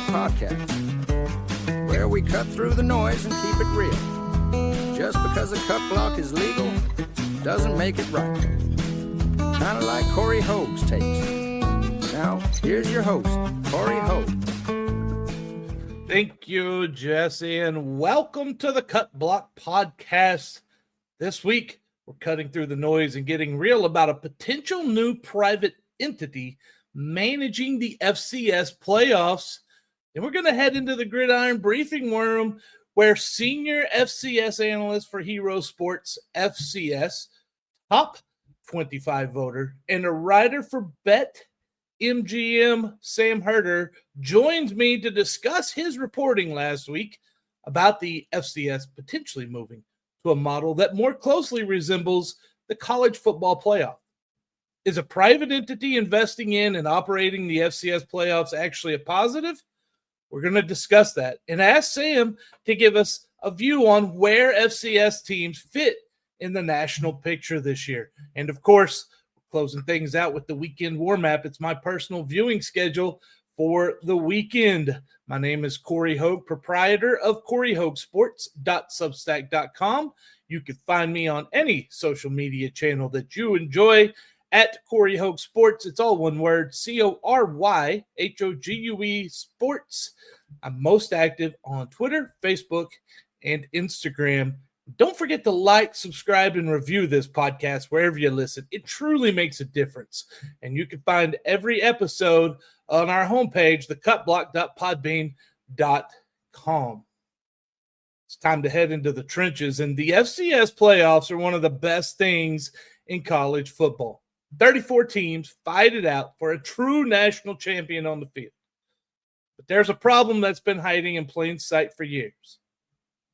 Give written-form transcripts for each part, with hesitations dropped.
Block Podcast, where we cut through the noise and keep it real. Just because a cut block is legal doesn't make it right. Kind of like Corey Hoag's takes. Now, here's your host, Corey Hoag. Thank you, Jesse, and welcome to the Cut Block Podcast. This week, we're cutting through the noise and getting real about a potential new private entity managing the FCS playoffs. And we're going to head into the Gridiron Briefing Room, where senior FCS analyst for Hero Sports FCS, top 25 voter, and a writer for BetMGM, Sam Herder, joins me to discuss his reporting last week about the FCS potentially moving to a model that more closely resembles the college football playoff. Is a private entity investing in and operating the FCS playoffs actually a positive? We're going to discuss that and ask Sam to give us a view on where FCS teams fit in the national picture this year. And of course, closing things out with the weekend warm up. It's my personal viewing schedule for the weekend. My name is Corey Hoag, proprietor of CoreyHoagSports.substack.com. You can find me on any social media channel that you enjoy at Corey Hoag Sports. It's all one word, CORYHOGUE Sports. I'm most active on Twitter, Facebook, and Instagram. Don't forget to like, subscribe, and review this podcast wherever you listen. It truly makes a difference. And you can find every episode on our homepage, thecutblock.podbean.com. It's time to head into the trenches. And the FCS playoffs are one of the best things in college football. 34 teams fight it out for a true national champion on the field. But there's a problem that's been hiding in plain sight for years.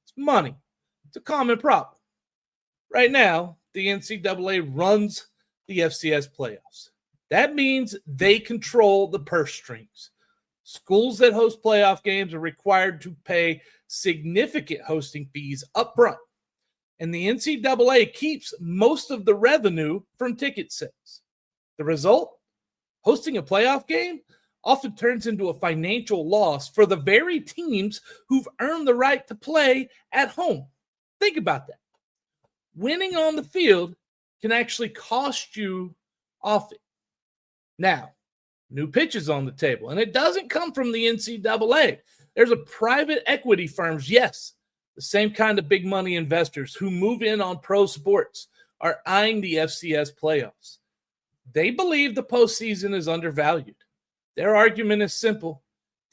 It's money. It's a common problem. Right now, the NCAA runs the FCS playoffs. That means they control the purse strings. Schools that host playoff games are required to pay significant hosting fees up front. And the NCAA keeps most of the revenue from ticket sales. The result? Hosting a playoff game often turns into a financial loss for the very teams who've earned the right to play at home. Think about that. Winning on the field can actually cost you off it. Now, new pitches on the table, and it doesn't come from the NCAA. There's a private equity firms, yes, the same kind of big money investors who move in on pro sports are eyeing the FCS playoffs. They believe the postseason is undervalued. Their argument is simple.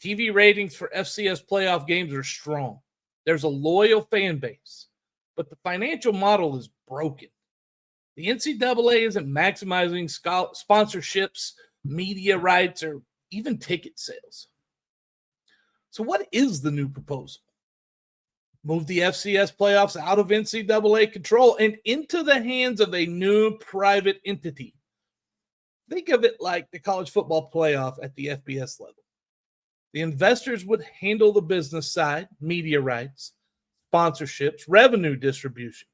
TV ratings for FCS playoff games are strong. There's a loyal fan base, but the financial model is broken. The NCAA isn't maximizing sponsorships, media rights, or even ticket sales. So what is the new proposal? Move the FCS playoffs out of NCAA control and into the hands of a new private entity. Think of it like the college football playoff at the FBS level. The investors would handle the business side, media rights, sponsorships, revenue distribution.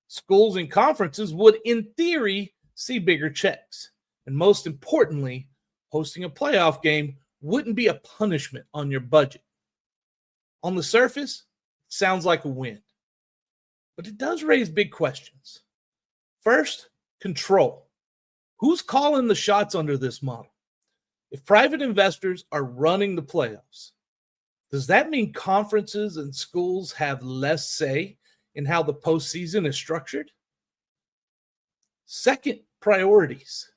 Schools and conferences would, in theory, see bigger checks. And most importantly, hosting a playoff game wouldn't be a punishment on your budget. On the surface, it sounds like a win. But it does raise big questions. First, control. Who's calling the shots under this model? If private investors are running the playoffs, does that mean conferences and schools have less say in how the postseason is structured? Second, priorities.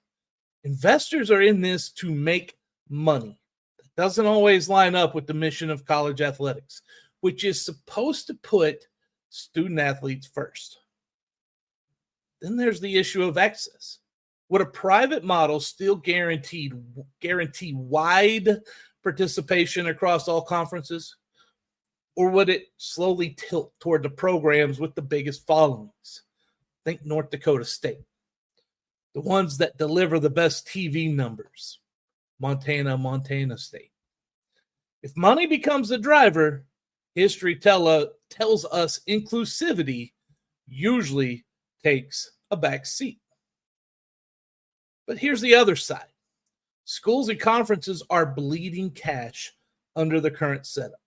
Investors are in this to make money. That doesn't always line up with the mission of college athletics, which is supposed to put student athletes first. Then there's the issue of access. Would a private model still guarantee wide participation across all conferences? Or would it slowly tilt toward the programs with the biggest followings? Think North Dakota State. The ones that deliver the best TV numbers. Montana State. If money becomes the driver, history tells us inclusivity usually takes a back seat. But here's the other side. Schools and conferences are bleeding cash under the current setup.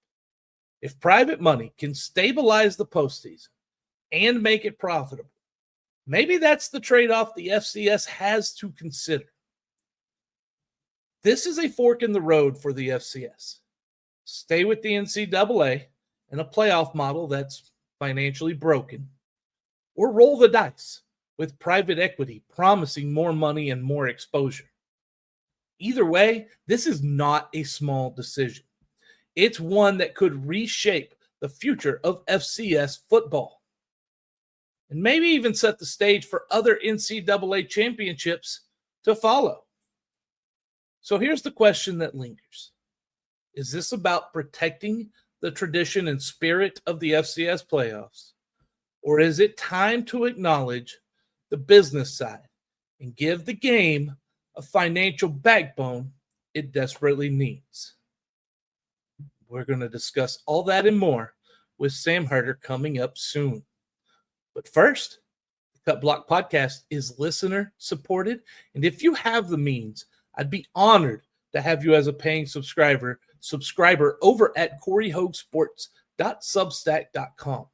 If private money can stabilize the postseason and make it profitable, maybe that's the trade-off the FCS has to consider. This is a fork in the road for the FCS. Stay with the NCAA and a playoff model that's financially broken, or roll the dice with private equity promising more money and more exposure. Either way, this is not a small decision. It's one that could reshape the future of FCS football and maybe even set the stage for other NCAA championships to follow. So here's the question that lingers. Is this about protecting the tradition and spirit of the FCS playoffs? Or is it time to acknowledge the business side and give the game a financial backbone it desperately needs? We're going to discuss all that and more with Sam Herder coming up soon. But first, the Cut Block Podcast is listener supported. And if you have the means, I'd be honored to have you as a paying subscriber over at CoreyHoagSports.substack.com.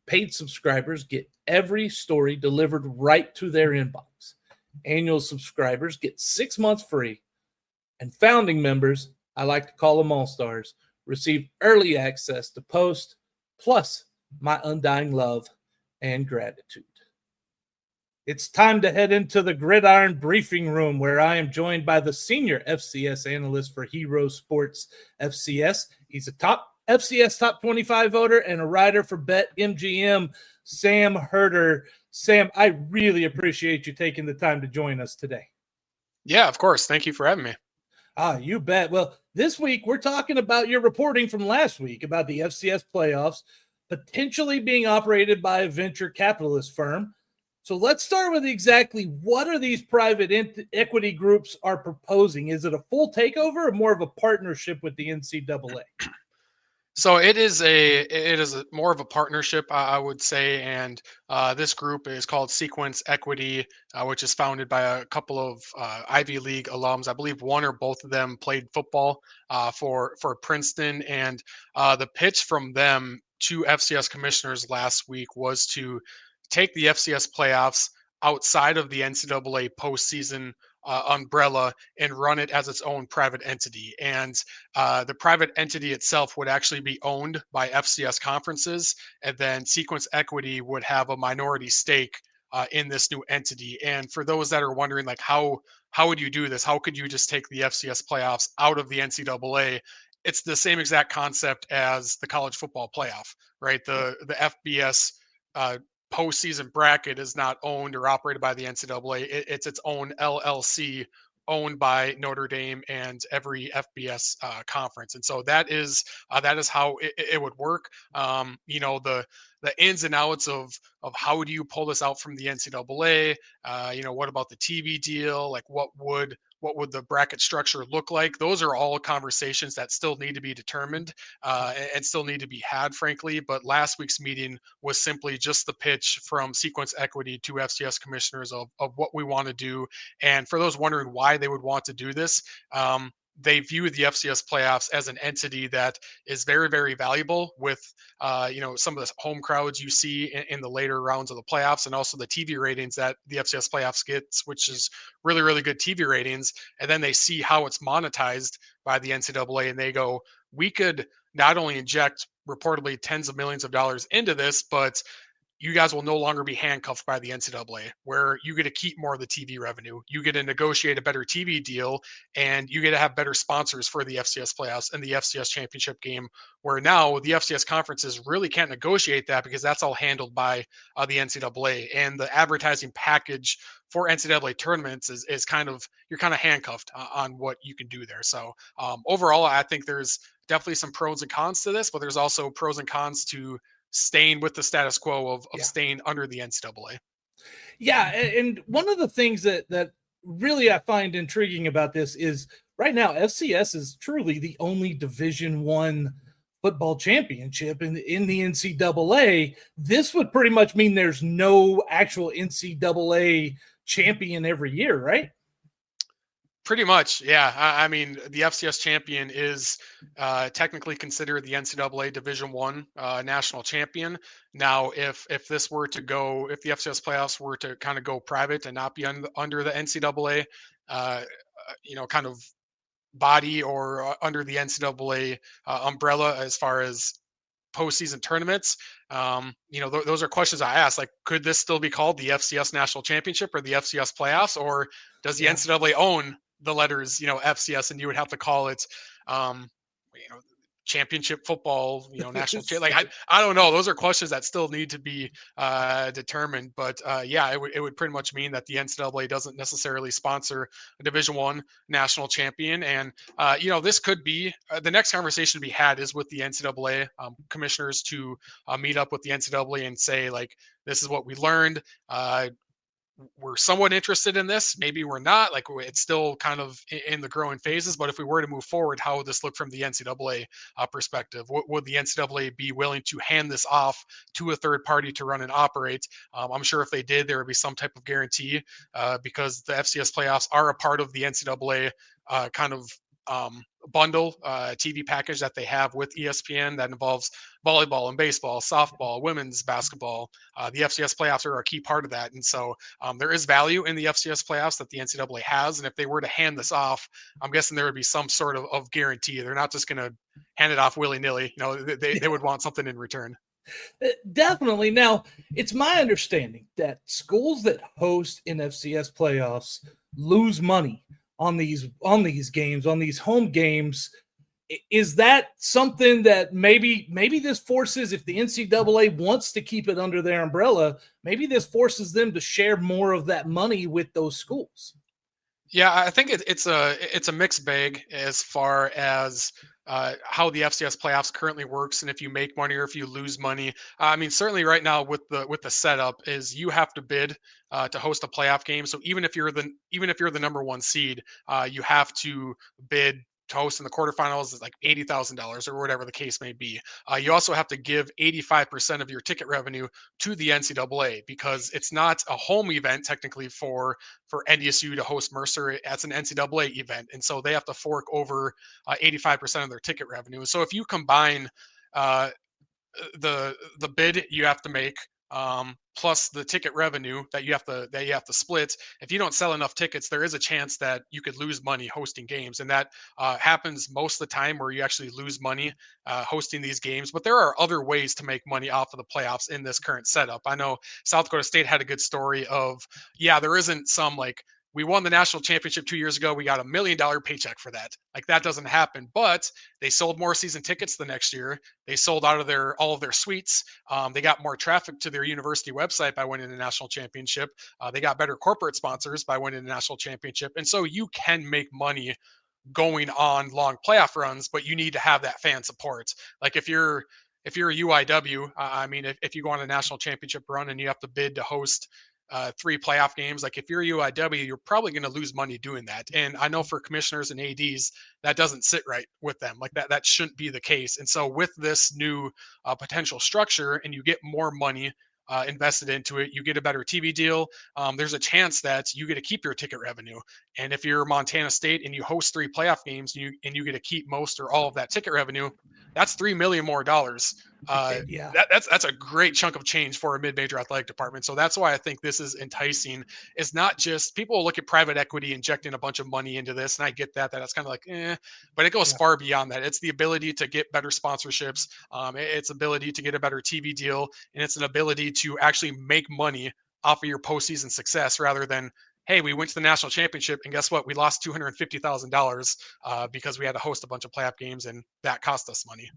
Paid subscribers get every story delivered right to their inbox. Annual subscribers get 6 months free. And founding members, I like to call them all-stars, receive early access to post, plus my undying love and gratitude. It's time to head into the Gridiron Briefing Room, where I am joined by the senior FCS analyst for Hero Sports FCS. He's a top FCS top 25 voter and a writer for BetMGM, Sam Herder. Sam, I really appreciate you taking the time to join us today. Yeah, of course. Thank you for having me. You bet. Well, this week we're talking about your reporting from last week about the FCS playoffs potentially being operated by a venture capitalist firm. So let's start with exactly what are these private equity groups are proposing? Is it a full takeover or more of a partnership with the NCAA? So it is more of a partnership, I would say, and this group is called Sequence Equity, which is founded by a couple of Ivy League alums. I believe one or both of them played football for Princeton, and the pitch from them to FCS commissioners last week was to take the FCS playoffs outside of the NCAA postseason umbrella and run it as its own private entity. And the private entity itself would actually be owned by FCS conferences, and then Sequence Equity would have a minority stake in this new entity. And for those that are wondering, like, how would you do this? How could you just take the FCS playoffs out of the NCAA? It's the same exact concept as the college football playoff, right? The FBS postseason bracket is not owned or operated by the NCAA. It's its own LLC owned by Notre Dame and every FBS conference. And so that is how it would work. The ins and outs of how do you pull this out from the NCAA? What about the TV deal? Like what would the bracket structure look like? Those are all conversations that still need to be determined and still need to be had, frankly. But last week's meeting was simply just the pitch from Sequence Equity to FCS commissioners of what we want to do. And for those wondering why they would want to do this, they view the FCS playoffs as an entity that is very, very valuable with, some of the home crowds you see in the later rounds of the playoffs, and also the TV ratings that the FCS playoffs gets, which is really, really good TV ratings. And then they see how it's monetized by the NCAA, and they go, we could not only inject reportedly tens of millions of dollars into this, but you guys will no longer be handcuffed by the NCAA, where you get to keep more of the TV revenue. You get to negotiate a better TV deal, and you get to have better sponsors for the FCS playoffs and the FCS championship game, where now the FCS conferences really can't negotiate that because that's all handled by the NCAA. And the advertising package for NCAA tournaments is you're kind of handcuffed on what you can do there. So overall, I think there's definitely some pros and cons to this, but there's also pros and cons to staying with the status quo of staying under the NCAA. Yeah, and one of the things that really I find intriguing about this is right now FCS is truly the only Division I football championship in the NCAA. This would pretty much mean there's no actual NCAA champion every year, right? Pretty much, yeah. I mean, the FCS champion is technically considered the NCAA Division I national champion. Now, if this were to go, if the FCS playoffs were to kind of go private and not be under the NCAA, kind of body or under the NCAA umbrella as far as postseason tournaments. Those are questions I ask. Like, could this still be called the FCS National Championship or the FCS Playoffs, or does the NCAA own the letters, FCS, and you would have to call it, championship football, national like I don't know. Those are questions that still need to be determined. But it would pretty much mean that the NCAA doesn't necessarily sponsor a Division I national champion. And this could be the next conversation to be had is with the NCAA commissioners to meet up with the NCAA and say, like, this is what we learned. We're somewhat interested in this. Maybe we're not. Like, it's still kind of in the growing phases. But if we were to move forward, how would this look from the NCAA perspective? Would the NCAA be willing to hand this off to a third party to run and operate? I'm sure if they did, there would be some type of guarantee because the FCS playoffs are a part of the NCAA kind of bundle TV package that they have with ESPN that involves volleyball and baseball, softball, women's basketball. The FCS playoffs are a key part of that. And so there is value in the FCS playoffs that the NCAA has. And if they were to hand this off, I'm guessing there would be some sort of guarantee. They're not just going to hand it off willy-nilly. They would want something in return. Definitely. Now, it's my understanding that schools that host in FCS playoffs lose money on these games, on these home games. Is that something that maybe this forces, if the NCAA wants to keep it under their umbrella, maybe this forces them to share more of that money with those schools? Yeah, I think it's a mixed bag as far as how the FCS playoffs currently works, and if you make money or if you lose money. I mean, certainly right now with the setup is you have to bid to host a playoff game. So even if you're the number one seed, you have to bid to host in the quarterfinals is like $80,000 or whatever the case may be. You also have to give 85% of your ticket revenue to the NCAA because it's not a home event technically for NDSU to host Mercer. It's an NCAA event, and so they have to fork over 85% of their ticket revenue. So if you combine the bid you have to make plus the ticket revenue that you have to split, if you don't sell enough tickets, there is a chance that you could lose money hosting games, and that happens most of the time where you actually lose money hosting these games. But there are other ways to make money off of the playoffs in this current setup. I know South Dakota State had a good story of, there isn't some like, we won the national championship 2 years ago, we got $1 million paycheck for that. Like, that doesn't happen. But they sold more season tickets the next year. They sold out of all of their suites. They got more traffic to their university website by winning the national championship. They got better corporate sponsors by winning the national championship. And so you can make money going on long playoff runs, but you need to have that fan support. Like, if you're a UIW, I mean, if you go on a national championship run and you have to bid to host 3 playoff games, like if you're UIW, you're probably going to lose money doing that. And I know for commissioners and ADs, that doesn't sit right with them. Like, that shouldn't be the case. And so with this new potential structure, and you get more money invested into it, you get a better TV deal. There's a chance that you get to keep your ticket revenue. And if you're Montana State and you host 3 playoff games and you get to keep most or all of that ticket revenue, that's $3 million more. That's a great chunk of change for a mid-major athletic department. So that's why I think this is enticing. It's not just people look at private equity injecting a bunch of money into this, and I get that that's kind of like, but it goes far beyond that. It's the ability to get better sponsorships. It's ability to get a better TV deal, and it's an ability to actually make money off of your postseason success rather than, hey, we went to the national championship and guess what? We lost $250,000 because we had to host a bunch of playoff games and that cost us money.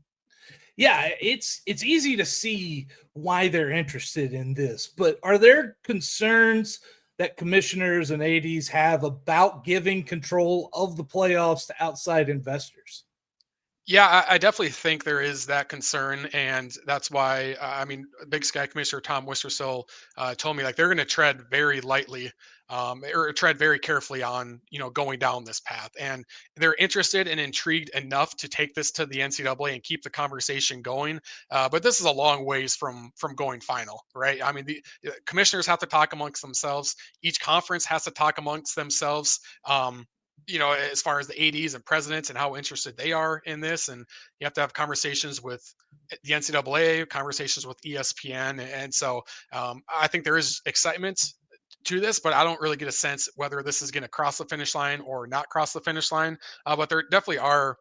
Yeah, it's easy to see why they're interested in this, but are there concerns that commissioners and ADs have about giving control of the playoffs to outside investors? Yeah, I definitely think there is that concern, and that's why Big Sky Commissioner Tom Wistersill told me, like, they're going to tread very lightly or tread very carefully on going down this path, and they're interested and intrigued enough to take this to the NCAA and keep the conversation going. But this is a long ways from going final, right? I mean, the commissioners have to talk amongst themselves. Each conference has to talk amongst themselves. as far as the ADs and presidents and how interested they are in this. And you have to have conversations with the NCAA, conversations with ESPN. And so I think there is excitement to this, but I don't really get a sense whether this is going to cross the finish line or not cross the finish line. But there definitely are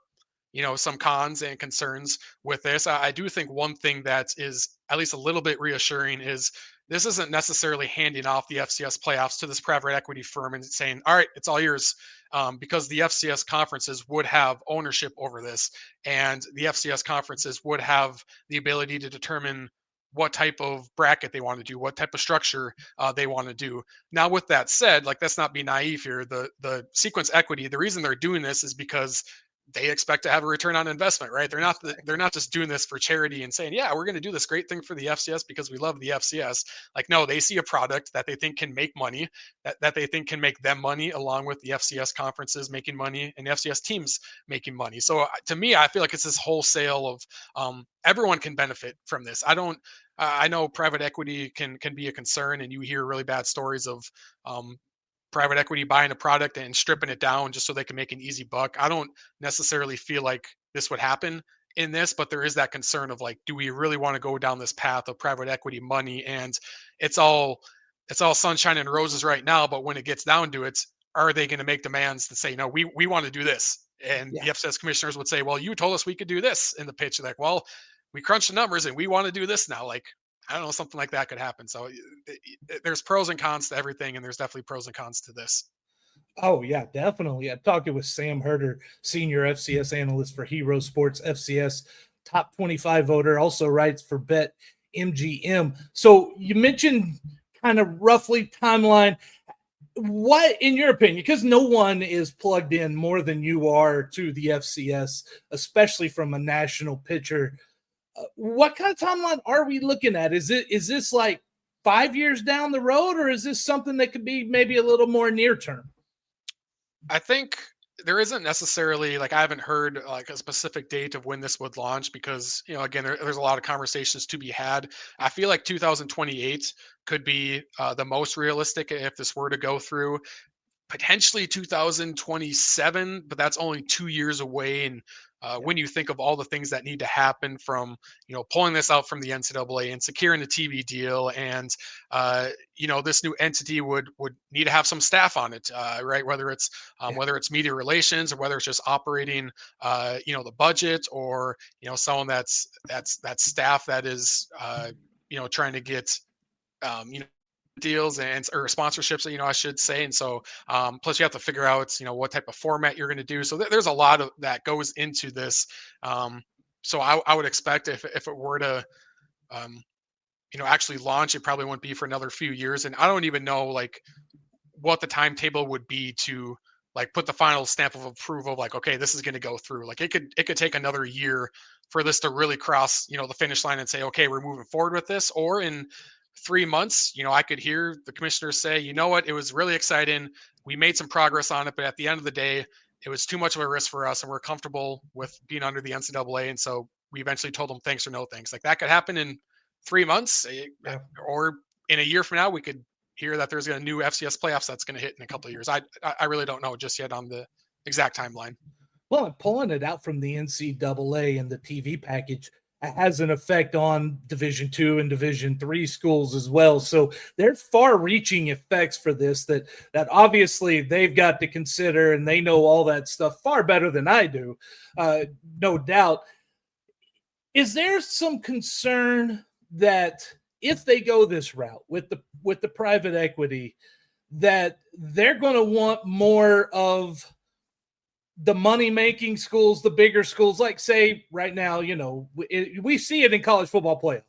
some cons and concerns with this. I do think one thing that is at least a little bit reassuring is this isn't necessarily handing off the FCS playoffs to this private equity firm and saying, all right, it's all yours, because the FCS conferences would have ownership over this, and the FCS conferences would have the ability to determine what type of bracket they want to do, what type of structure they want to do. Now, with that said, like, let's not be naive here. The sequence equity, the reason they're doing this is because they expect to have a return on investment, right? They're not just doing this for charity and saying, yeah, we're going to do this great thing for the FCS because we love the FCS. Like, no, they see a product that they think can make money, that they think can make them money, along with the FCS conferences making money and the FCS teams making money. So to me, I feel like it's this wholesale of everyone can benefit from this. I know private equity can be a concern, and you hear really bad stories of private equity buying a product and stripping it down just so they can make an easy buck. I don't necessarily feel like this would happen in this, but there is that concern of, like, do we really want to go down this path of private equity money? And it's all sunshine and roses right now, but when it gets down to it, are they going to make demands to say, no, we want to do this? And Yeah. the FCS commissioners would say, well, you told us we could do this in the pitch. They're like, well, we crunched the numbers and we want to do this now. Like, I don't know, something like that could happen. So there's pros and cons to everything, and there's definitely pros and cons to this. Oh, yeah, definitely. I'm talking with Sam Herder, senior FCS analyst for Hero Sports, FCS top 25 voter, also writes for BetMGM. So you mentioned kind of roughly timeline. What, in your opinion, because no one is plugged in more than you are to the FCS, especially from a national pitcher, what kind of timeline are we looking at? Is this like 5 years down the road, or is this something that could be maybe a little more near term? I think there isn't necessarily, like, I haven't heard like a specific date of when this would launch because, again, there's a lot of conversations to be had. I feel like 2028 could be the most realistic if this were to go through. Potentially 2027, but that's only 2 years away. And when you think of all the things that need to happen, from pulling this out from the NCAA and securing the TV deal, and this new entity would need to have some staff on it, right? Whether it's media relations, or whether it's just operating, the budget, or someone that's staff that is trying to get deals and or sponsorships, I should say. And so plus you have to figure out what type of format you're going to do. So there's a lot of that goes into this. So I would expect if it were to actually launch, it probably wouldn't be for another few years. And I don't even know, like, what the timetable would be to, like, put the final stamp of approval, like, okay, this is going to go through. Like, it could take another year for this to really cross the finish line and say, okay, we're moving forward with this. Or in 3 months, I could hear the commissioners say, you know what, it was really exciting, we made some progress on it, but at the end of the day, it was too much of a risk for us, and we're comfortable with being under the NCAA. And so we eventually told them thanks or no thanks. Like, that could happen in 3 months, or in a year from now, we could hear that there's a new FCS playoffs that's going to hit in a couple of years. I really don't know just yet on the exact timeline. Well, I'm pulling it out from the NCAA and the TV package has an effect on Division II and Division III schools as well. So there's far-reaching effects for this that obviously they've got to consider, and they know all that stuff far better than I do, no doubt. Is there some concern that if they go this route with the private equity, that they're going to want more of the money-making schools, the bigger schools, like, say, right now, we see it in college football playoff.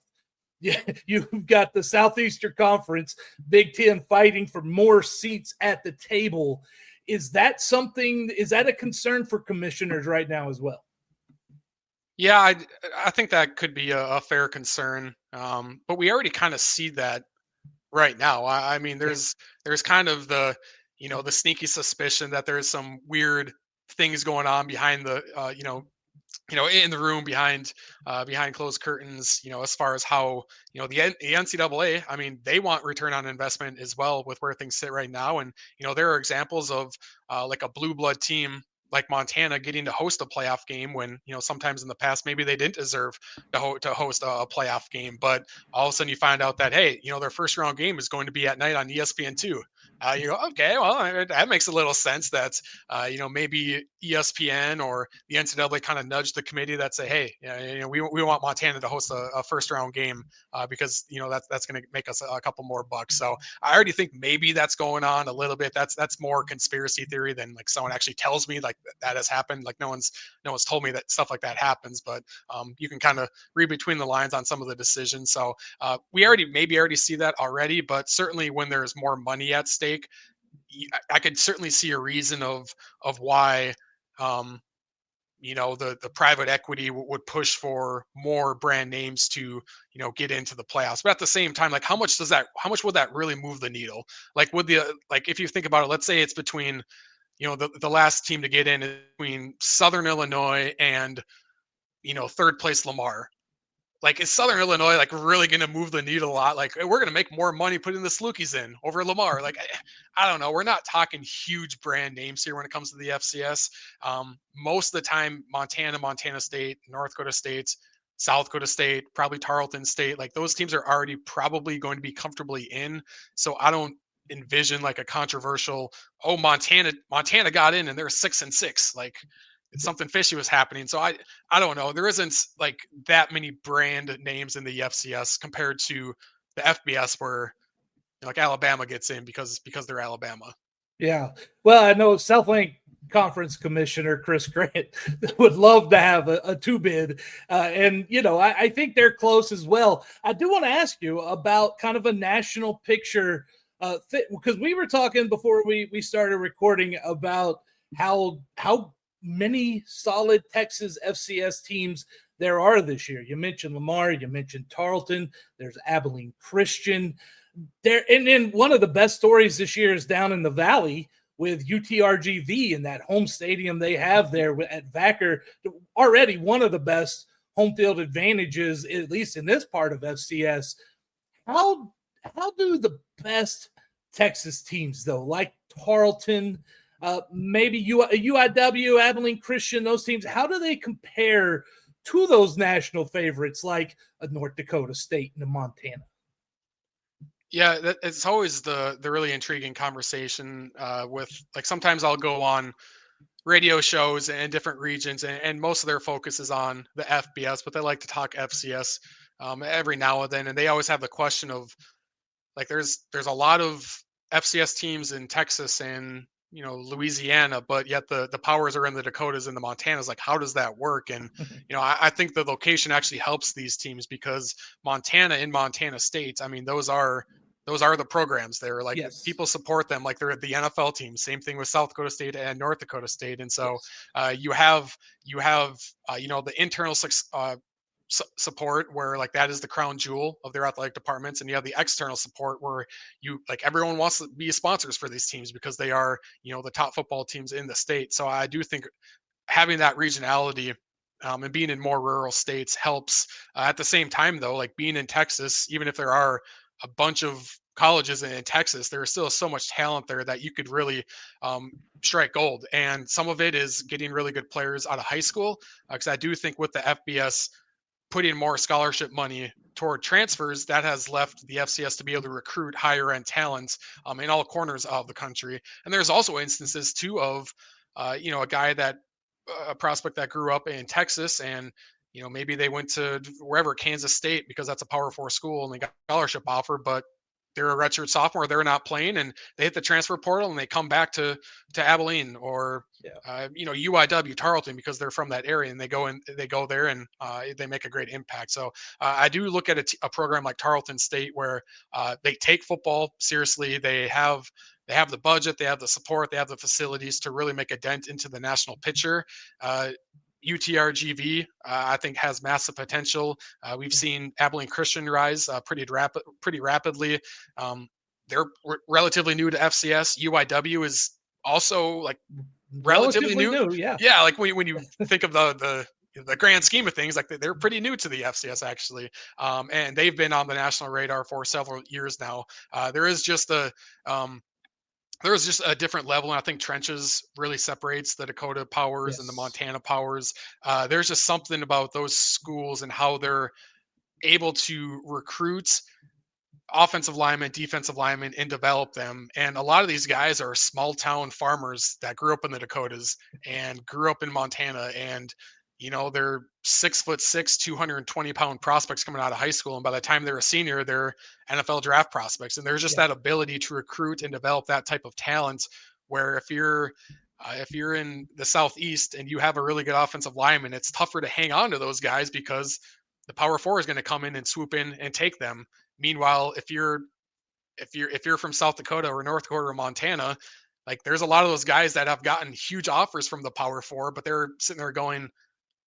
Yeah, you've got the Southeastern Conference, Big Ten fighting for more seats at the table. Is that a concern for commissioners right now as well? Yeah, I think that could be a fair concern, but we already kind of see that right now. I mean, there's kind of the sneaky suspicion that there's some weird things going on behind the in the room behind closed curtains, as far as how, the NCAA, I mean, they want return on investment as well with where things sit right now. And, there are examples of like a blue blood team like Montana getting to host a playoff game when, sometimes in the past, maybe they didn't deserve to host a playoff game. But all of a sudden you find out that, hey, their first round game is going to be at night on ESPN2. You go, okay, well, that makes a little sense. That's, maybe ESPN or the NCAA kind of nudged the committee that say, hey, we want Montana to host a first round game because, that's going to make us a couple more bucks. So I already think maybe that's going on a little bit. That's more conspiracy theory than like someone actually tells me like that has happened. Like no one's told me that stuff like that happens, but you can kind of read between the lines on some of the decisions. So we already see that already, but certainly when there's more money at stake, I could certainly see a reason of why the private equity would push for more brand names to get into the playoffs. But at the same time, like how much would that really move the needle? Like if you think about it, let's say it's between the last team to get in is between Southern Illinois and third place Lamar. Like, is Southern Illinois like really going to move the needle a lot? Like, we're going to make more money putting the Salukis in over Lamar. Like, I don't know. We're not talking huge brand names here when it comes to the FCS. Most of the time, Montana State, North Dakota State, South Dakota State, probably Tarleton State, like those teams are already probably going to be comfortably in. So I don't envision like a controversial, Montana got in and they're 6-6. Like, something fishy was happening. So I don't know. There isn't like that many brand names in the FCS compared to the FBS where like Alabama gets in because they're Alabama. Yeah. Well, I know Southland Conference Commissioner Chris Grant would love to have a two bid. And, I think they're close as well. I do want to ask you about kind of a national picture because we were talking before we started recording about how many solid Texas FCS teams there are this year. You mentioned Lamar, you mentioned Tarleton, there's Abilene Christian. There, and then one of the best stories this year is down in the Valley with UTRGV in that home stadium they have there at Vacker. Already one of the best home field advantages, at least in this part of FCS. How do the best Texas teams, though, like Tarleton, maybe UIW, Abilene Christian, those teams, how do they compare to those national favorites like a North Dakota State and a Montana? Yeah, it's always the really intriguing conversation with like sometimes I'll go on radio shows in different regions and most of their focus is on the FBS, but they like to talk FCS every now and then. And they always have the question of like there's a lot of FCS teams in Texas and Louisiana, but yet the powers are in the Dakotas and the Montanas. Like, how does that work? And I think the location actually helps these teams because Montana and Montana State, I mean, those are the programs there. Like, yes, people support them like they're the NFL team. Same thing with South Dakota State and North Dakota State. And so you have the internal support where like that is the crown jewel of their athletic departments, and you have the external support where everyone wants to be sponsors for these teams because they are the top football teams in the state. So I do think having that regionality and being in more rural states helps. At the same time, though, like being in Texas, even if there are a bunch of colleges in Texas, there is still so much talent there that you could really strike gold. And some of it is getting really good players out of high school, because I do think with the FBS putting more scholarship money toward transfers, that has left the FCS to be able to recruit higher end talents in all corners of the country. And there's also instances too of, a prospect that grew up in Texas and, maybe they went to wherever, Kansas State, because that's a Power 4 school and they got a scholarship offer, but they're a redshirt sophomore, they're not playing, and they hit the transfer portal and they come back to Abilene or UIW, Tarleton, because they're from that area, and they go there and they make a great impact. So I do look at a program like Tarleton State where they take football seriously. They have the budget, they have the support, they have the facilities to really make a dent into the national picture. UTRGV, I think, has massive potential. We've seen Abilene Christian rise pretty rapidly. They're relatively new to FCS. UIW is also like relatively new. Yeah. Yeah, like when you think of the the grand scheme of things, like they're pretty new to the FCS actually, and they've been on the national radar for several years now. There is just a different level, and I think trenches really separates the Dakota powers and the Yes. Montana powers. There's just something about those schools and how they're able to recruit offensive linemen, defensive linemen, and develop them. And a lot of these guys are small town farmers that grew up in the Dakotas and grew up in Montana. And, they're 6'6", 220-pound prospects coming out of high school. And by the time they're a senior, they're NFL draft prospects. And there's just that ability to recruit and develop that type of talent where if you're in the Southeast and you have a really good offensive lineman, it's tougher to hang on to those guys because the power four is going to come in and swoop in and take them. Meanwhile, if you're from South Dakota or North Dakota or Montana, like there's a lot of those guys that have gotten huge offers from the power four, but they're sitting there going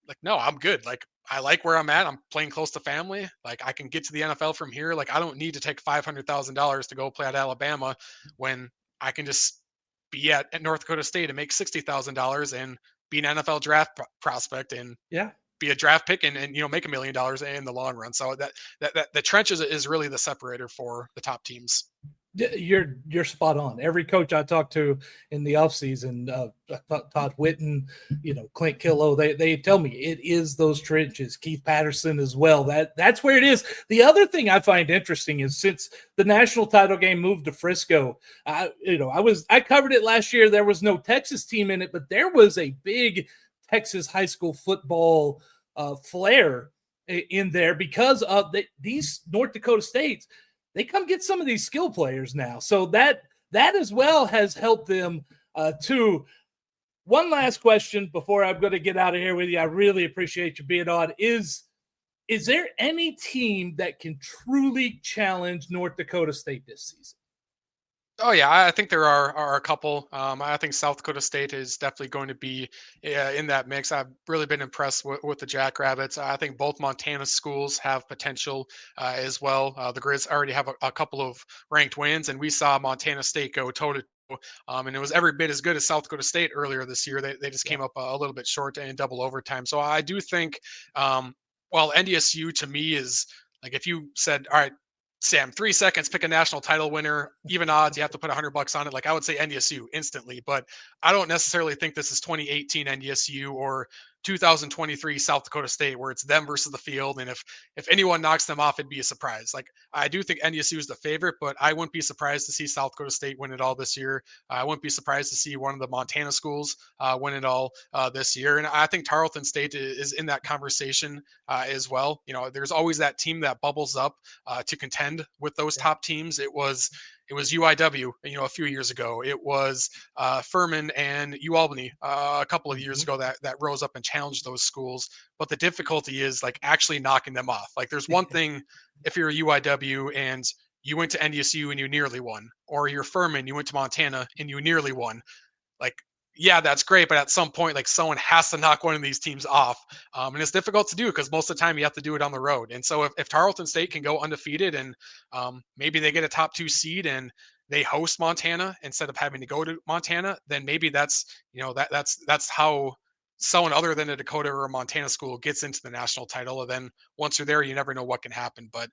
like, no, I'm good. Like I like where I'm at. I'm playing close to family. Like I can get to the NFL from here. Like I don't need to take $500,000 to go play at Alabama when I can just be at North Dakota State and make $60,000 and be an NFL draft prospect and be a draft pick and make $1 million in the long run. So that the trenches is really the separator for the top teams. You're spot on. Every coach I talked to in the offseason, Todd Whitten, Clint Killow, they tell me it is those trenches. Keith Patterson as well. That's where it is. The other thing I find interesting is since the national title game moved to Frisco, I covered it last year. There was no Texas team in it, but there was a big Texas high school football flair in there because of these North Dakota States. They come get some of these skill players now. So that as well has helped them too. One last question before I'm going to get out of here with you. I really appreciate you being on. Is there any team that can truly challenge North Dakota State this season? Oh yeah, I think there are a couple. I think South Dakota State is definitely going to be in that mix. I've really been impressed with the Jackrabbits. I think both Montana schools have potential as well. The Grizz already have a couple of ranked wins, and we saw Montana State go toe-to-toe, and it was every bit as good as South Dakota State earlier this year. They just came up a little bit short in double overtime. So I do think, while NDSU to me is like if you said, all right, Sam, 3 seconds, pick a national title winner, even odds, you have to put $100 on it. Like I would say NDSU instantly, but I don't necessarily think this is 2018 NDSU or 2023 South Dakota State where it's them versus the field. And if anyone knocks them off, it'd be a surprise. Like I do think NDSU is the favorite, but I wouldn't be surprised to see South Dakota State win it all this year. I wouldn't be surprised to see one of the Montana schools win it all this year. And I think Tarleton State is in that conversation as well. There's always that team that bubbles up to contend with those top teams. It was UIW, a few years ago. It was Furman and UAlbany a couple of years ago that rose up and challenged those schools. But the difficulty is like actually knocking them off. Like there's one thing if you're a UIW and you went to NDSU and you nearly won, or you're Furman, you went to Montana and you nearly won. Like, yeah, that's great. But at some point, like someone has to knock one of these teams off. And it's difficult to do because most of the time you have to do it on the road. And so if Tarleton State can go undefeated and maybe they get a top 2 seed and they host Montana instead of having to go to Montana, then maybe that's how someone other than a Dakota or a Montana school gets into the national title. And then once you're there, you never know what can happen. But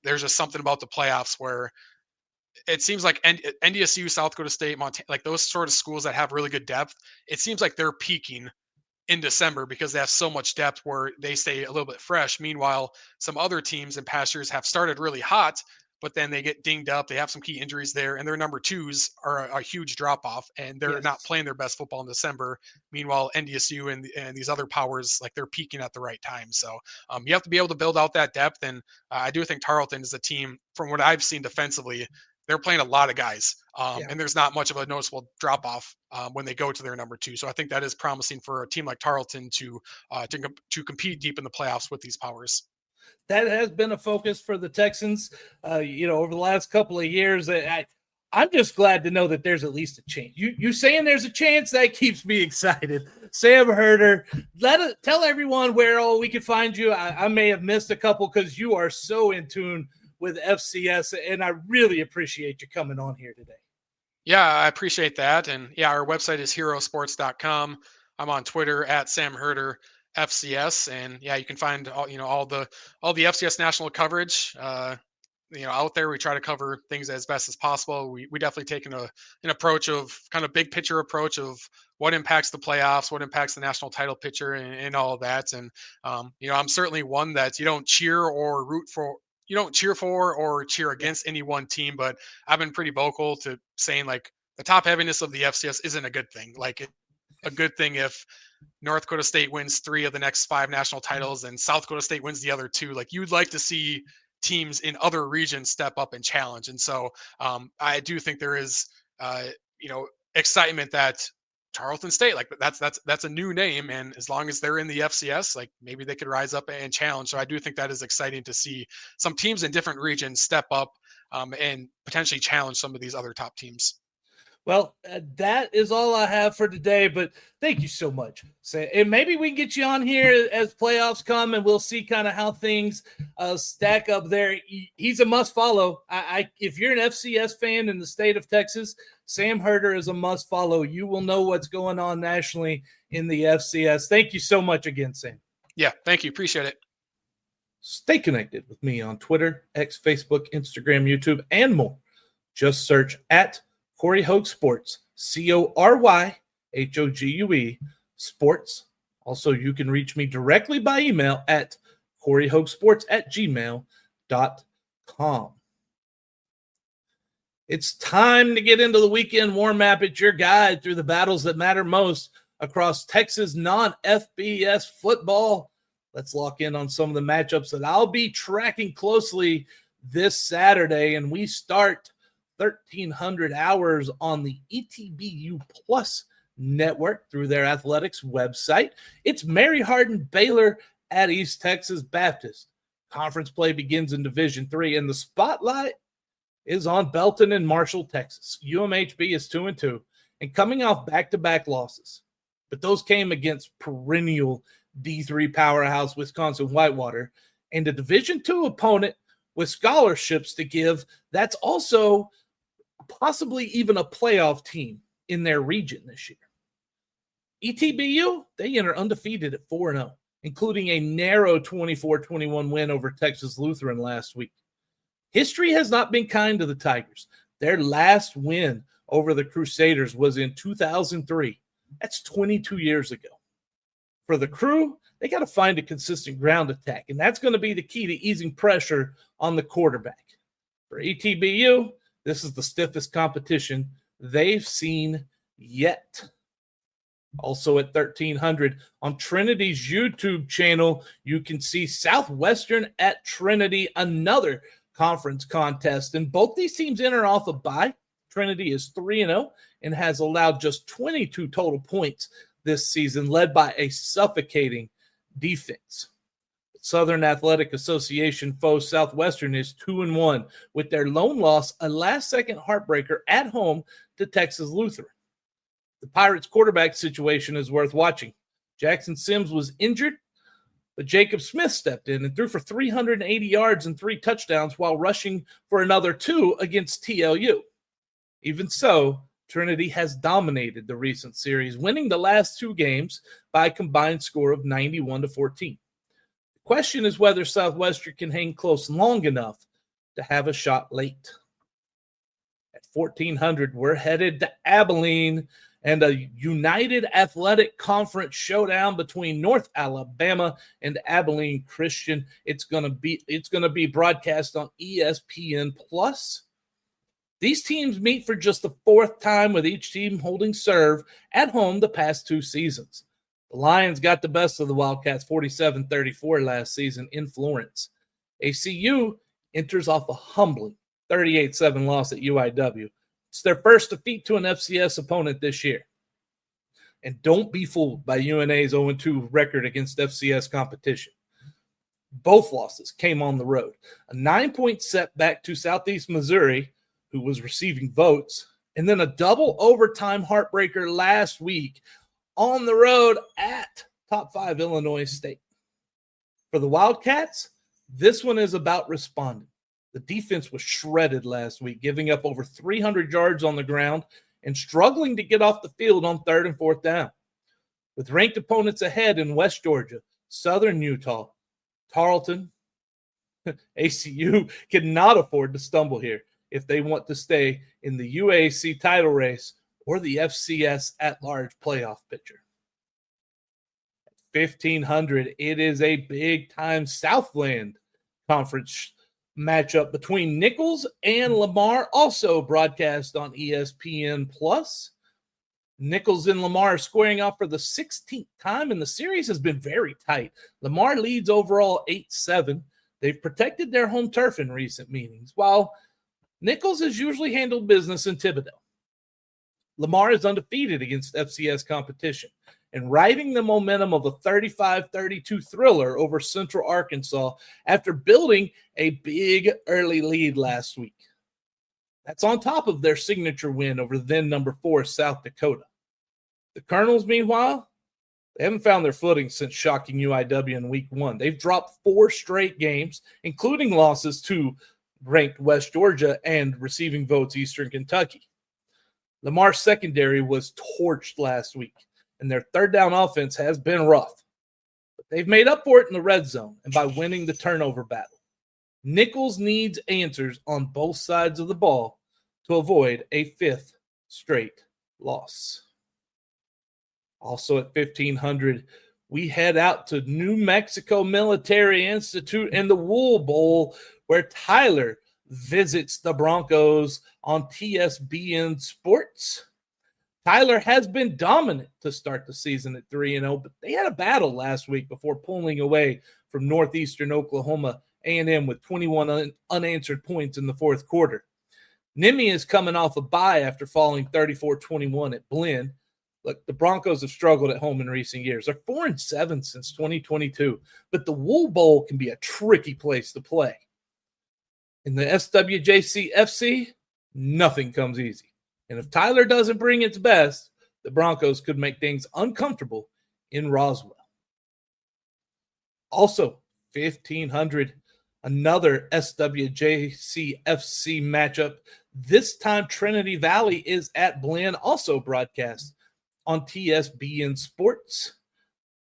there's just something about the playoffs where it seems like NDSU, South Dakota State, Montana, like those sort of schools that have really good depth, it seems like they're peaking in December because they have so much depth where they stay a little bit fresh. Meanwhile, some other teams and past years have started really hot, but then they get dinged up. They have some key injuries there, and their number 2s are a huge drop off, and they're not playing their best football in December. Meanwhile, NDSU and these other powers, like they're peaking at the right time. So you have to be able to build out that depth, and I do think Tarleton is a team, from what I've seen defensively, they're playing a lot of guys, and there's not much of a noticeable drop off when they go to their number 2. So I think that is promising for a team like Tarleton to compete deep in the playoffs with these powers. That has been a focus for the Texans, over the last couple of years. I'm just glad to know that there's at least a chance. You saying there's a chance, that keeps me excited. Sam Herder, tell everyone where we can find you. I may have missed a couple because you are so in tune with FCS, and I really appreciate you coming on here today. Yeah, I appreciate that. And yeah, our website is herosports.com. I'm on Twitter at Sam Herder. FCS. And yeah, you can find all the FCS national coverage out there. We try to cover things as best as possible. We definitely take an approach of kind of big picture approach of what impacts the playoffs, what impacts the national title picture, and all of that. And I'm certainly one that you don't cheer or root for. You don't cheer for or cheer against any one team, but I've been pretty vocal to saying like the top heaviness of the FCS isn't a good thing. Like a good thing if North Dakota State wins 3 of the next 5 national titles and South Dakota State wins the other 2. Like you'd like to see teams in other regions step up and challenge. And so I do think there is, excitement that Tarleton State, like that's a new name. And as long as they're in the FCS, like maybe they could rise up and challenge. So I do think that is exciting to see some teams in different regions step up and potentially challenge some of these other top teams. Well, that is all I have for today, but thank you so much. And maybe we can get you on here as playoffs come, and we'll see kind of how things stack up there. He's a must follow. If you're an FCS fan in the state of Texas, Sam Herder is a must follow. You will know what's going on nationally in the FCS. Thank you so much again, Sam. Yeah, thank you. Appreciate it. Stay connected with me on Twitter, X, Facebook, Instagram, YouTube, and more. Just search at Corey Hogue Sports, CORYHOGUE Sports. Also, you can reach me directly by email at CoreyHogueSports@gmail.com. It's time to get into the weekend warm-up. It's your guide through the battles that matter most across Texas non-FBS football. Let's lock in on some of the matchups that I'll be tracking closely this Saturday, and we start 1300 hours on the ETBU Plus network through their athletics website. It's Mary Hardin Baylor at East Texas Baptist. Conference play begins in Division III, and the spotlight is on Belton and Marshall, Texas. UMHB is 2-2 and coming off back-to-back losses, but those came against perennial D3 powerhouse Wisconsin Whitewater and a Division II opponent with scholarships to give that's also possibly even a playoff team in their region this year. ETBU, they enter undefeated at 4-0, including a narrow 24-21 win over Texas Lutheran last week. History has not been kind to the Tigers. Their last win over the Crusaders was in 2003. That's 22 years ago. For the Crew, they got to find a consistent ground attack, and that's going to be the key to easing pressure on the quarterback. For ETBU, this is the stiffest competition they've seen yet. Also at 1300 on Trinity's YouTube channel, you can see Southwestern at Trinity, another conference contest. And both these teams enter off a bye. Trinity is 3-0 and has allowed just 22 total points this season, led by a suffocating defense. Southern Athletic Association foe Southwestern is 2-1 with their lone loss, a last-second heartbreaker at home to Texas Lutheran. The Pirates' quarterback situation is worth watching. Jackson Sims was injured, but Jacob Smith stepped in and threw for 380 yards and 3 touchdowns while rushing for another 2 against TLU. Even so, Trinity has dominated the recent series, winning the last 2 games by a combined score of 91-14. Question is whether Southwestern can hang close long enough to have a shot late. At 1400, we're headed to Abilene and a United Athletic Conference showdown between North Alabama and Abilene Christian. It's going to be broadcast on ESPN Plus. These teams meet for just the 4th time, with each team holding serve at home the past 2 seasons. The Lions got the best of the Wildcats 47-34 last season in Florence. ACU enters off a humbling 38-7 loss at UIW. It's their first defeat to an FCS opponent this year. And don't be fooled by UNA's 0-2 record against FCS competition. Both losses came on the road. A 9-point setback to Southeast Missouri, who was receiving votes, and then a double overtime heartbreaker last week on the road at top 5 Illinois State. For the Wildcats, this one is about responding. The defense was shredded last week, giving up over 300 yards on the ground and struggling to get off the field on 3rd and 4th down. With ranked opponents ahead in West Georgia, Southern Utah, Tarleton, ACU cannot afford to stumble here if they want to stay in the UAC title race or the FCS at-large playoff picture. At 1,500, it is a big-time Southland Conference matchup between Nichols and Lamar, also broadcast on ESPN+. Nichols and Lamar are squaring off for the 16th time, and the series has been very tight. Lamar leads overall 8-7. They've protected their home turf in recent meetings, while Nichols has usually handled business in Thibodaux. Lamar is undefeated against FCS competition and riding the momentum of a 35-32 thriller over Central Arkansas after building a big early lead last week. That's on top of their signature win over then number 4 South Dakota. The Colonels, meanwhile, they haven't found their footing since shocking UIW in week 1. They've dropped 4 straight games, including losses to ranked West Georgia and receiving votes Eastern Kentucky. Lamar's secondary was torched last week, and their third down offense has been rough. But they've made up for it in the red zone and by winning the turnover battle. Nichols needs answers on both sides of the ball to avoid a 5th straight loss. Also at 1,500, we head out to New Mexico Military Institute and the Wool Bowl, where Tyler visits the Broncos on TSBN Sports. Tyler has been dominant to start the season at 3-0, but they had a battle last week before pulling away from Northeastern Oklahoma A&M with 21 unanswered points in the fourth quarter. Nimi is coming off a bye after falling 34-21 at Blinn. Look, the Broncos have struggled at home in recent years. They're 4-7 since 2022, but the Wool Bowl can be a tricky place to play. In the SWJC FC, nothing comes easy. And if Tyler doesn't bring its best, the Broncos could make things uncomfortable in Roswell. Also, 1,500, another SWJC FC matchup. This time, Trinity Valley is at Blinn, also broadcast on TSBN Sports.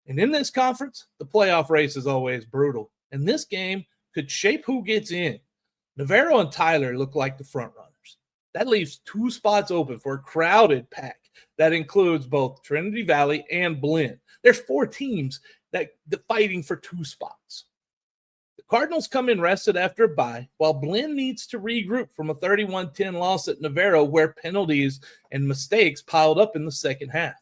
And in this conference, the playoff race is always brutal. And this game could shape who gets in. Navarro and Tyler look like the front runners. That leaves 2 spots open for a crowded pack that includes both Trinity Valley and Blinn. There's 4 teams that fighting for 2 spots. The Cardinals come in rested after a bye, while Blinn needs to regroup from a 31-10 loss at Navarro, where penalties and mistakes piled up in the second half.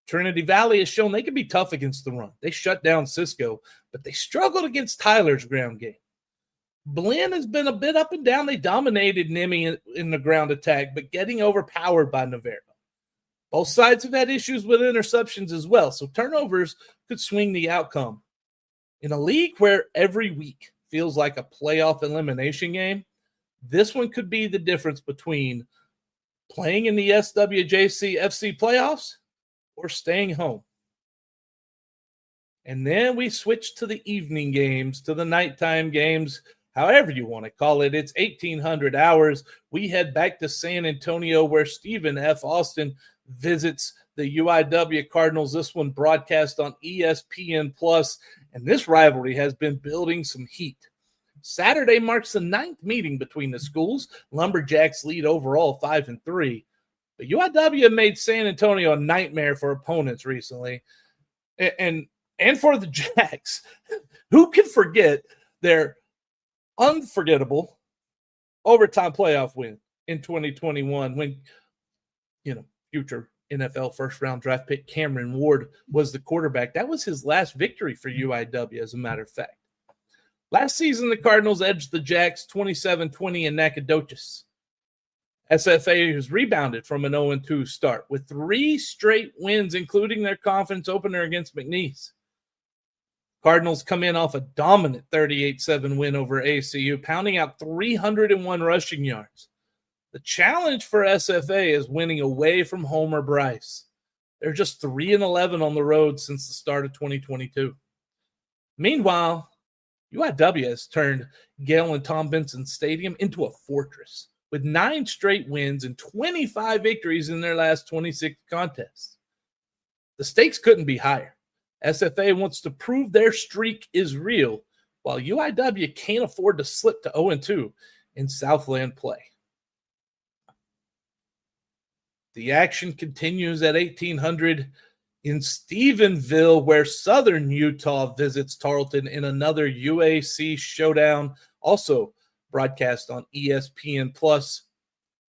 Trinity Valley has shown they can be tough against the run. They shut down Cisco, but they struggled against Tyler's ground game. Blinn has been a bit up and down. They dominated Nimi in the ground attack, but getting overpowered by Navarro. Both sides have had issues with interceptions as well, so turnovers could swing the outcome. In a league where every week feels like a playoff elimination game, this one could be the difference between playing in the SWJC FC playoffs or staying home. And then we switch to the evening games, to the nighttime games, however you want to call it. It's 1,800 hours. We head back to San Antonio, where Stephen F. Austin visits the UIW Cardinals. This one broadcast on ESPN+, and this rivalry has been building some heat. Saturday marks the 9th meeting between the schools. Lumberjacks lead overall 5-3. But UIW made San Antonio a nightmare for opponents recently. And for the Jacks, who can forget their unforgettable overtime playoff win in 2021 when, future NFL first-round draft pick Cameron Ward was the quarterback. That was his last victory for UIW, as a matter of fact. Last season, the Cardinals edged the Jacks 27-20 in Nacogdoches. SFA has rebounded from an 0-2 start with 3 straight wins, including their conference opener against McNeese. Cardinals come in off a dominant 38-7 win over ACU, pounding out 301 rushing yards. The challenge for SFA is winning away from Homer Bryce. They're just 3-11 on the road since the start of 2022. Meanwhile, UIW has turned Gale and Tom Benson Stadium into a fortress with 9 straight wins and 25 victories in their last 26 contests. The stakes couldn't be higher. SFA wants to prove their streak is real, while UIW can't afford to slip to 0-2 in Southland play. The action continues at 1800 in Stephenville, where Southern Utah visits Tarleton in another UAC showdown, also broadcast on ESPN+.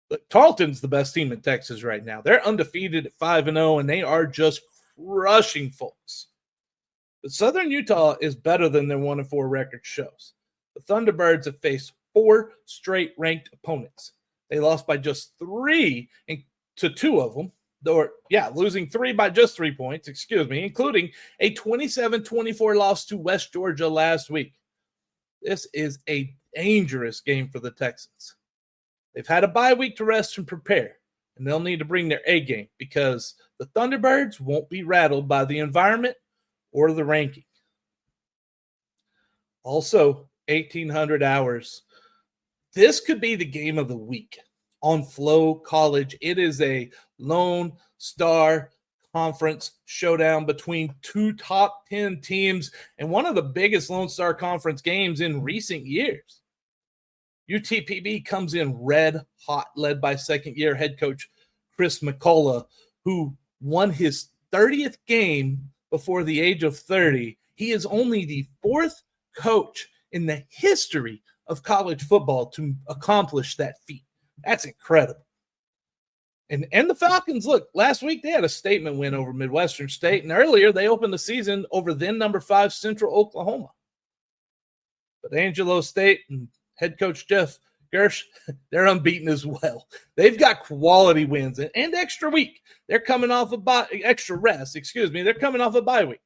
But Tarleton's the best team in Texas right now. They're undefeated at 5-0, and they are just crushing folks. But Southern Utah is better than their 1-4 record shows. The Thunderbirds have faced 4 straight ranked opponents. They lost by just 3 to 2 of them. Losing 3 by just 3 points, including a 27-24 loss to West Georgia last week. This is a dangerous game for the Texans. They've had a bye week to rest and prepare, and they'll need to bring their A game because the Thunderbirds won't be rattled by the environment or the ranking. Also, 1800 hours. This could be the game of the week on Flow College. It is a Lone Star Conference showdown between 2 top 10 teams and one of the biggest Lone Star Conference games in recent years. UTPB comes in red hot, led by second-year head coach Chris McCullough, who won his 30th game before the age of 30. He is only the 4th coach in the history of college football to accomplish that feat. That's incredible. And the Falcons, look, last week they had a statement win over Midwestern State, and earlier they opened the season over then number 5 Central Oklahoma. But Angelo State and head coach Jeff Gersh, they're unbeaten as well. They've got quality wins and extra week. They're coming off extra rest, They're coming off a bye week.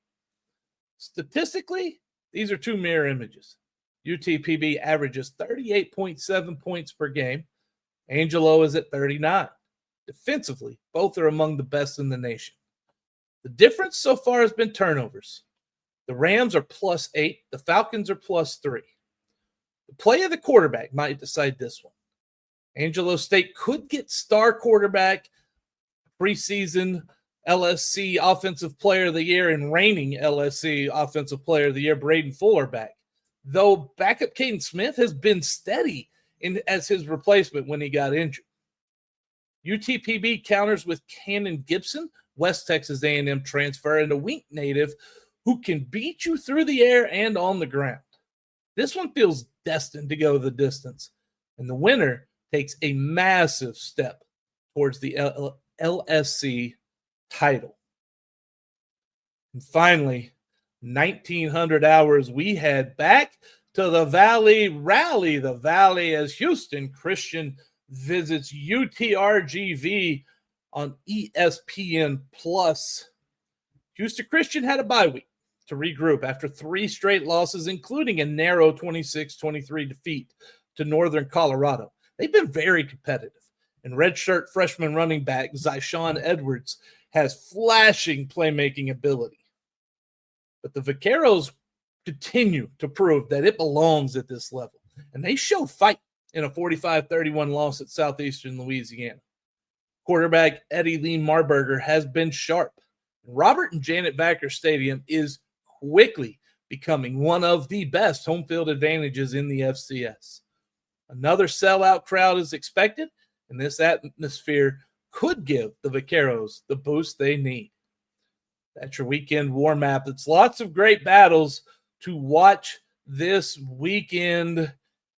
Statistically, these are 2 mirror images. UTPB averages 38.7 points per game. Angelo is at 39. Defensively, both are among the best in the nation. The difference so far has been turnovers. The Rams are +8. The Falcons are +3. The play of the quarterback might decide this one. Angelo State could get star quarterback, preseason LSC Offensive Player of the Year and reigning LSC Offensive Player of the Year, Braden Fuller back. Though backup Caden Smith has been steady as his replacement when he got injured. UTPB counters with Cannon Gibson, West Texas A&M transfer, and a Wink native who can beat you through the air and on the ground. This one feels destined to go the distance, and the winner takes a massive step towards the LSC title. And finally, 1900 hours, we head back to the Valley Rally. The Valley as Houston Christian visits UTRGV on ESPN+. Houston Christian had a bye week to regroup after 3 straight losses, including a narrow 26-23 defeat to Northern Colorado. They've been very competitive, and redshirt freshman running back Zyshawn Edwards has flashing playmaking ability. But the Vaqueros continue to prove that it belongs at this level, and they showed fight in a 45-31 loss at Southeastern Louisiana. Quarterback Eddie Lee Marburger has been sharp. Robert and Janet Vacker Stadium is quickly becoming one of the best home field advantages in the FCS. Another sellout crowd is expected, and this atmosphere could give the Vaqueros the boost they need. That's your weekend war map. It's lots of great battles to watch this weekend.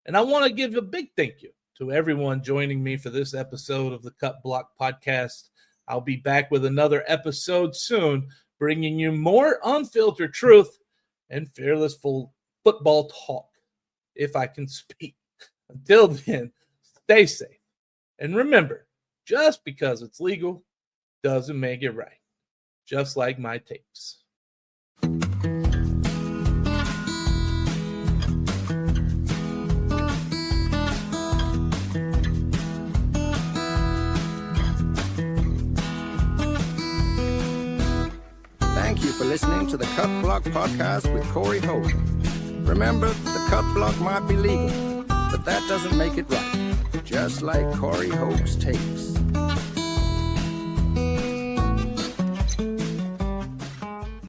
And I want to give a big thank you to everyone joining me for this episode of the Cut Block Podcast. I'll be back with another episode soon, bringing you more unfiltered truth and fearless football talk, if I can speak. Until then, stay safe. And remember, just because it's legal doesn't make it right. Just like my tapes. Thank you for listening to the Cut Block Podcast with Corey Hogan. Remember, the cut block might be legal, but that doesn't make it right. Just like Corey Hogan's tapes.